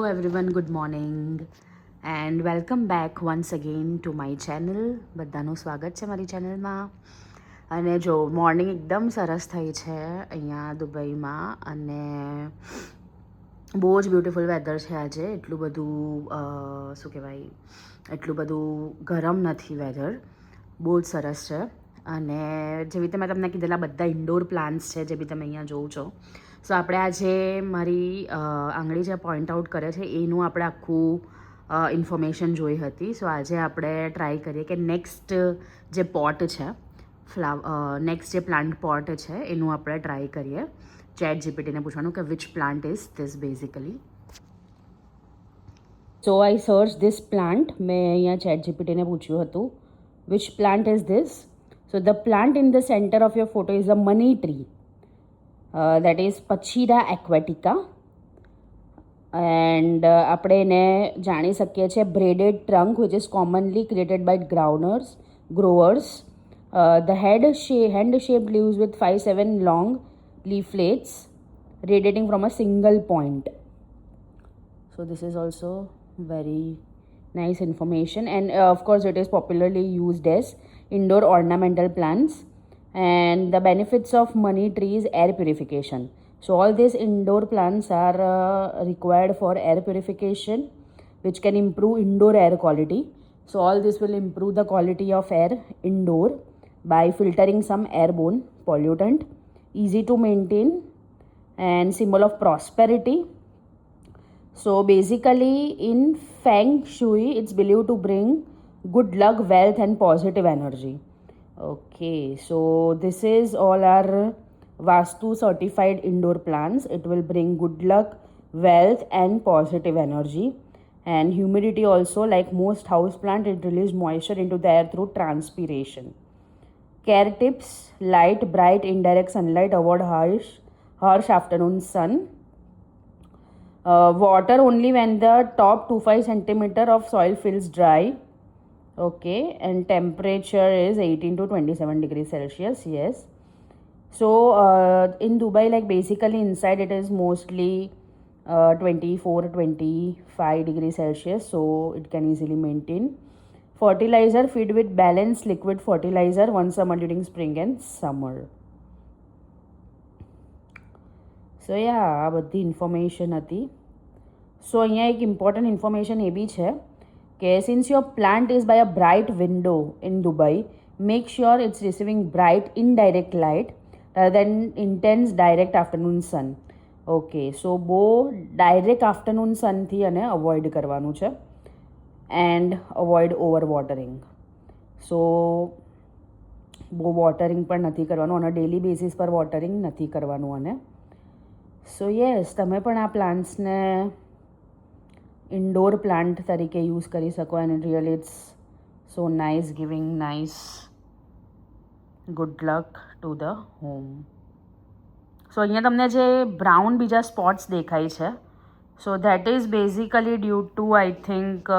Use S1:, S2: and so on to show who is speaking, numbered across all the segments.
S1: Hello everyone, good morning and welcome back once again to my channel. બધાનું સ્વાગત છે મારી ચેનલમાં. અને જો મોર્નિંગ એકદમ સરસ થઈ છે અહીંયા દુબઈમાં અને બહુ જ બ્યુટિફુલ વેધર છે આજે. એટલું બધું શું કહેવાય, એટલું બધું ગરમ નથી વેધર, બહુ જ સરસ છે. અને જેવી રીતે મેં તમને કીધેલા બધા ઇન્ડોર પ્લાન્ટ્સ છે જે બી તમે અહીંયા જોવો છો. સો આપણે આજે મારી આંગળી જે પોઈન્ટ આઉટ કરે છે એનું આપણે આખું ઇન્ફોર્મેશન જોઈ હતી. સો આજે આપણે ટ્રાય કરીએ કે નેક્સ્ટ જે પોટ છે નેક્સ્ટ જે પ્લાન્ટ પોટ છે એનું આપણે ટ્રાય કરીએ. ચેટ જીપીટીને પૂછવાનું કે which plant is this basically. So I search this plant. મેં અહીંયા ચેટ જીપીટીને પૂછ્યું હતું which plant is this. So the plant in the centre of your photo is a money tree. That is Pachira aquatica. And આપણે એને જાણી શકીએ છીએ braided trunk which is commonly created by growers. The hand-shaped leaves with 5-7 long leaflets radiating from a single point. So this is also very nice information, and of course it is popularly used as indoor ornamental plants. And the benefits of money tree is air purification. So all these indoor plants are required for air purification, which can improve indoor air quality. So all this will improve the quality of air indoor by filtering some airborne pollutant. Easy to maintain and symbol of prosperity. So basically in Feng Shui, it's believed to bring good luck, wealth and positive energy. Okay, so this is all our Vastu certified indoor plants. It will bring good luck, wealth and positive energy. And humidity also, like most house plant, it releases moisture into the air through transpiration. Care tips: light, bright, indirect sunlight, avoid harsh afternoon sun. Water only when the top 2-5 centimeter of soil feels dry. Okay, and temperature is 18 to 27 degrees Celsius. Yes. So in Dubai, like basically inside it is mostly 24-25 degrees Celsius, so it can easily maintain. Fertilizer: feed with balanced liquid fertilizer once a month during spring and summer. So yeah, આ બધી information હતી. સો અહીંયા એક important information એ બી છે કે since your plant is by a bright window in Dubai, make sure it's receiving bright indirect light rather than intense direct afternoon sun. Okay, so બહુ direct afternoon સનથી એને avoid કરવાનું છે and avoid over watering. સો બહુ watering પણ નથી કરવાનું અને daily basis પર વોટરિંગ નથી કરવાનું. અને સો યસ, તમે પણ આ પ્લાન્ટ્સને ઇન્ડોર પ્લાન્ટ તરીકે યુઝ કરી શકો. And really it's so nice, giving nice good luck to the home. So અહીંયા તમને જે બ્રાઉન બીજા સ્પોટ્સ દેખાય છે, so that is basically due to I think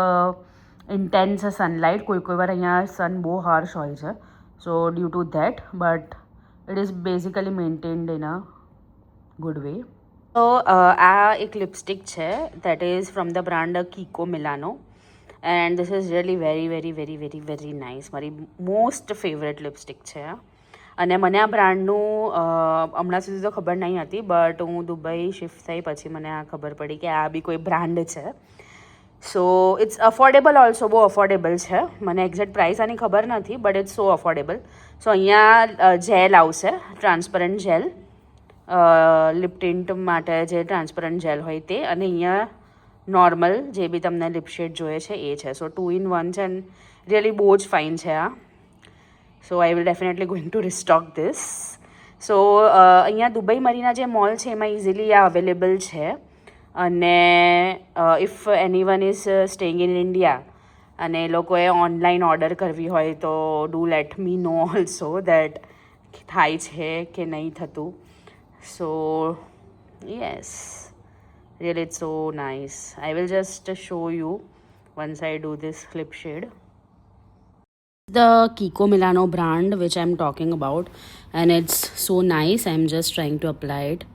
S1: intense sunlight. કોઈ વાર અહીંયા સન બહુ હાર્શ હોય છે, so due to that, but it is basically maintained in a good way. તો આ એક લિપસ્ટિક છે that is from the brand Kiko Milano, and this is really very very very very very nice. મારી most favourite lipstick છે. અને મને આ બ્રાન્ડનું હમણાં સુધી તો ખબર નહીં હતી, બટ હું દુબઈ શિફ્ટ થઈ પછી મને આ ખબર પડી કે આ બી કોઈ બ્રાન્ડ છે. સો ઇટ્સ અફોર્ડેબલ ઓલ્સો, બહુ અફોર્ડેબલ છે. મને એક્ઝેક્ટ પ્રાઇસ આની ખબર નથી, બટ ઇટ્સ સો અફોર્ડેબલ. સો અહીંયા જેલ આવશે, ટ્રાન્સપરન્ટ જેલ, લિપ ટિન્ટ માટે જે ટ્રાન્સપરન્ટ જેલ હોય તે, અને અહીંયા નોર્મલ જે બી તમને લિપ શેડ જોઈએ છે એ છે. સો 2-in-1 છે એન્ડ રિયલી બહુ જ ફાઇન છે આ. So I will definitely going to restock this. So અહીંયા દુબઈ મરીના જે મોલ છે એમાં ઇઝીલી આ અવેલેબલ છે. અને if anyone is staying in India અને એ લોકોએ ઓનલાઈન ઓર્ડર કરવી હોય તો do let me know also that થાય છે કે નહીં થતું. So yes, really it's so nice. I will just show you once I do this lip shade. The Kiko Milano brand which I'm talking about, and it's so nice. I'm just trying to apply it.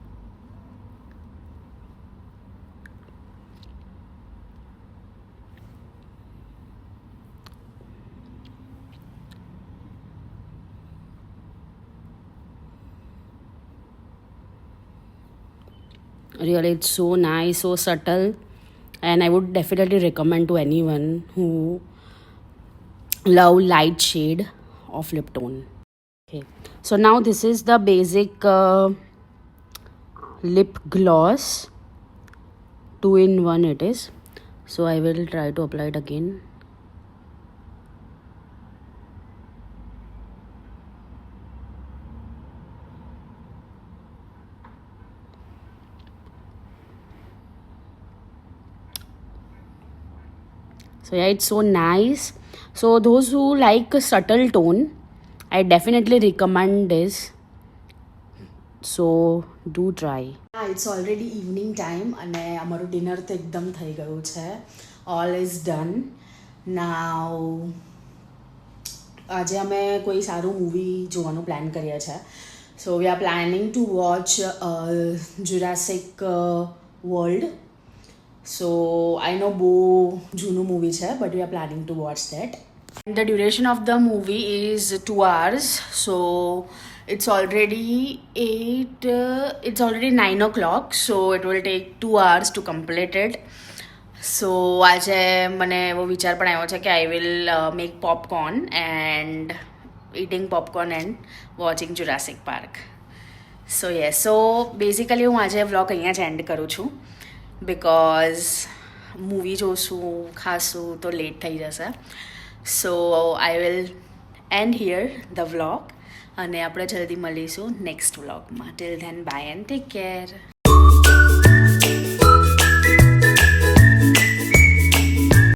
S1: Really, it's so nice, so subtle, and I would definitely recommend to anyone who love light shade of lip tone. Okay, so now this is the basic lip gloss. 2-in-1 it is. So I will try to apply it again. So yeah, it's so nice. So those who like a subtle tone, I definitely recommend this. So do try. It's already evening time અને અમારું dinner તો એકદમ થઈ ગયું છે. All is done. Now આજે અમે કોઈ સારું મૂવી જોવાનું પ્લાન કરીએ છીએ. So we are planning to watch Jurassic World. So I know બહુ જૂનું મૂવી છે, but we are planning to watch that. And the duration of the movie is 2 hours. So it's already 9 o'clock. So it will take 2 hours to complete it. So આજે મને એવો વિચાર પણ આવ્યો છે કે I will make popcorn and eating popcorn and watching Jurassic Park. So yes, so basically હું આજે વ્લોગ અહીંયા જ એન્ડ કરું છું. બિકોઝ મૂવી જોશું ખાશું તો લેટ થઈ જશે. So I will end here the vlog અને આપણે જલ્દી મળીશું નેક્સ્ટ વ્લોગમાં. Till then bye and take care.